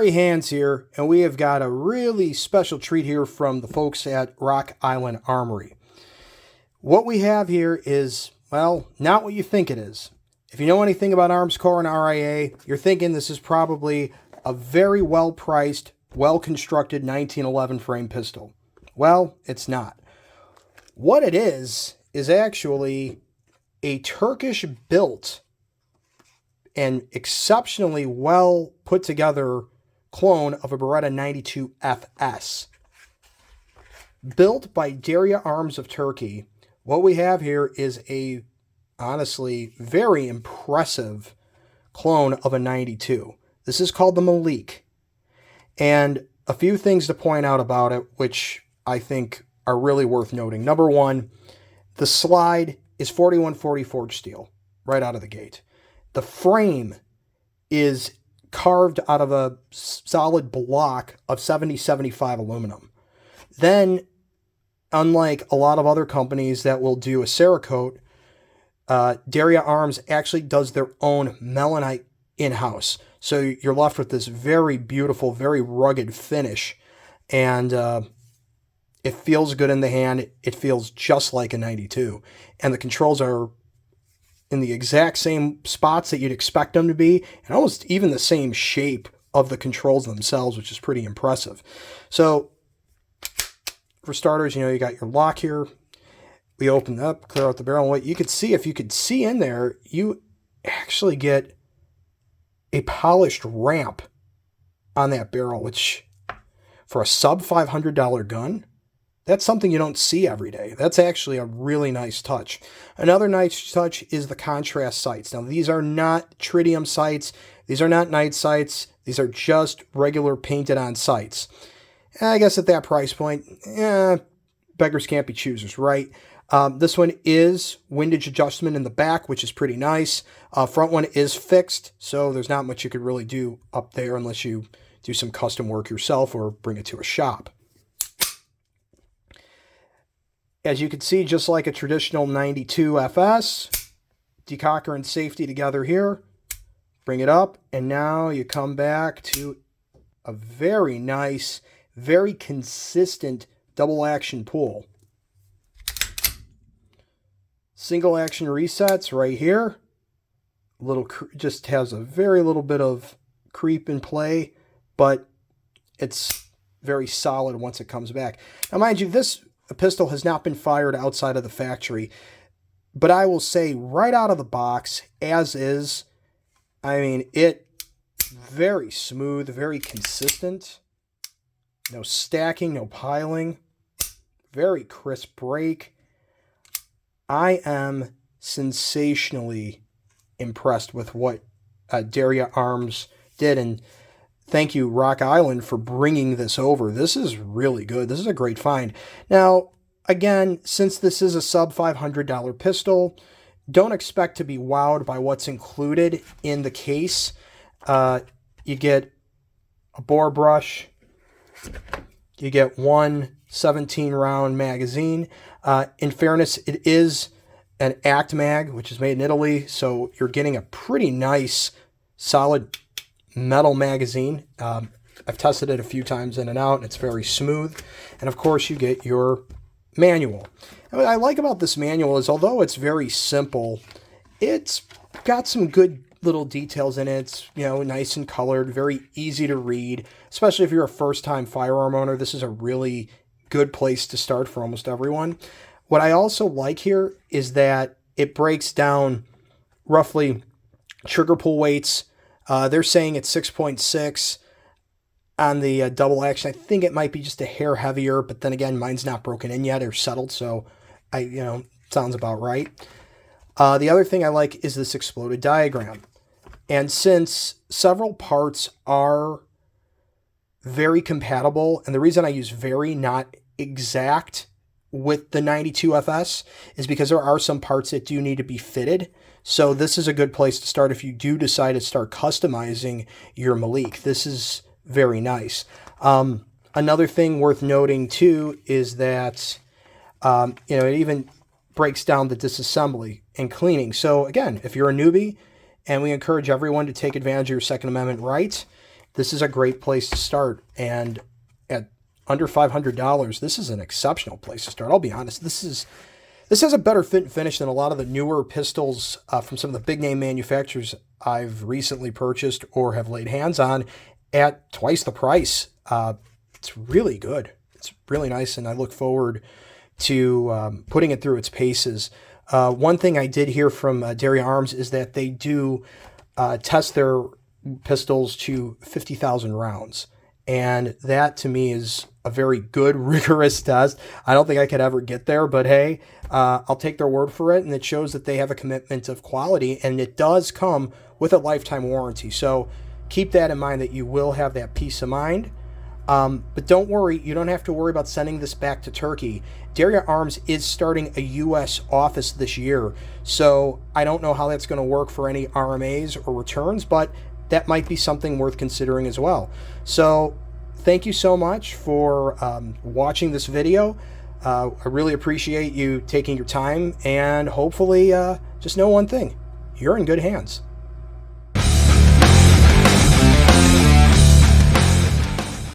Gary Hands here, and we have got a really special treat here from the folks at Rock Island Armory. What we have here is, well, not what you think it is. If you know anything about Arms Corps and RIA, you're thinking this is probably a very well-priced, well-constructed 1911 frame pistol. Well, it's not. What it is actually a Turkish-built and exceptionally well put together clone of a Beretta 92 FS. Built by Derya Arms of Turkey, what we have here is a, honestly, very impressive clone of a 92. This is called the Melik. And a few things to point out about it, which I think are really worth noting. Number one, the slide is 4140 forged steel right out of the gate. The frame is carved out of a solid block of 7075 aluminum. Then, unlike a lot of other companies that will do a Cerakote, Derya Arms actually does their own melanite in-house. So you're left with this very beautiful, very rugged finish. And it feels good in the hand. It feels just like a 92. And the controls are in the exact same spots that you'd expect them to be, and almost even the same shape of the controls themselves, which is pretty impressive. So, for starters, you got your lock here. We open it up, clear out the barrel, and what you could see, if you could see in there, you actually get a polished ramp on that barrel, which, for a sub $500 gun, that's something you don't see every day. That's actually a really nice touch. Another nice touch is the contrast sights. Now, these are not tritium sights. These are not night sights. These are just regular painted on sights. I guess at that price point, beggars can't be choosers, right? This one is windage adjustment in the back, which is pretty nice. Front one is fixed, so there's not much you could really do up there unless you do some custom work yourself or bring it to a shop. As you can see, just like a traditional 92 FS, decocker and safety together here. Bring it up, and now you come back to a very nice, very consistent double action pull. Single action resets right here. Just has a very little bit of creep in play, but it's very solid once it comes back. Now, mind you, this pistol has not been fired outside of the factory, but I will say right out of the box, as is, I mean, it very smooth, very consistent. No stacking, no piling. Very crisp break. I am sensationally impressed with what Derya Arms did, and thank you, Rock Island, for bringing this over. This is really good. This is a great find. Now, again, since this is a sub $500 pistol, don't expect to be wowed by what's included in the case. You get a bore brush. You get one 17-round magazine. In fairness, it is an Act Mag, which is made in Italy, so you're getting a pretty nice, solid metal magazine. I've tested it a few times in and out, and it's very smooth. And of course, you get your manual. And what I like about this manual is, although it's very simple, it's got some good little details in it. It's, nice and colored, very easy to read, especially if you're a first-time firearm owner. This is a really good place to start for almost everyone. What I also like here is that it breaks down roughly trigger pull weights. They're saying it's 6.6 on the double action. I think it might be just a hair heavier, but then again, mine's not broken in yet or settled, so sounds about right. The other thing I like is this exploded diagram. And since several parts are very compatible, and the reason I use very, not exact, with the 92 FS is because there are some parts that do need to be fitted. So this is a good place to start if you do decide to start customizing your Melik. This is very nice. Another thing worth noting too is that it even breaks down the disassembly and cleaning. So again, if you're a newbie, and we encourage everyone to take advantage of your Second Amendment rights, this is a great place to start. And at under $500, this is an exceptional place to start. I'll be honest. This has a better fit and finish than a lot of the newer pistols from some of the big name manufacturers I've recently purchased or have laid hands on at twice the price. It's really good. It's really nice, and I look forward to putting it through its paces. One thing I did hear from Derya Arms is that they do test their pistols to 50,000 rounds. And that to me is a very good, rigorous test. I don't think I could ever get there, but hey, I'll take their word for it. And it shows that they have a commitment of quality, and it does come with a lifetime warranty. So keep that in mind, that you will have that peace of mind. But don't worry, you don't have to worry about sending this back to Turkey. Derya Arms is starting a U.S. office this year, so I don't know how that's going to work for any RMAs or returns, but that might be something worth considering as well. So thank you so much for watching this video. I really appreciate you taking your time, and hopefully just know one thing: you're in good hands.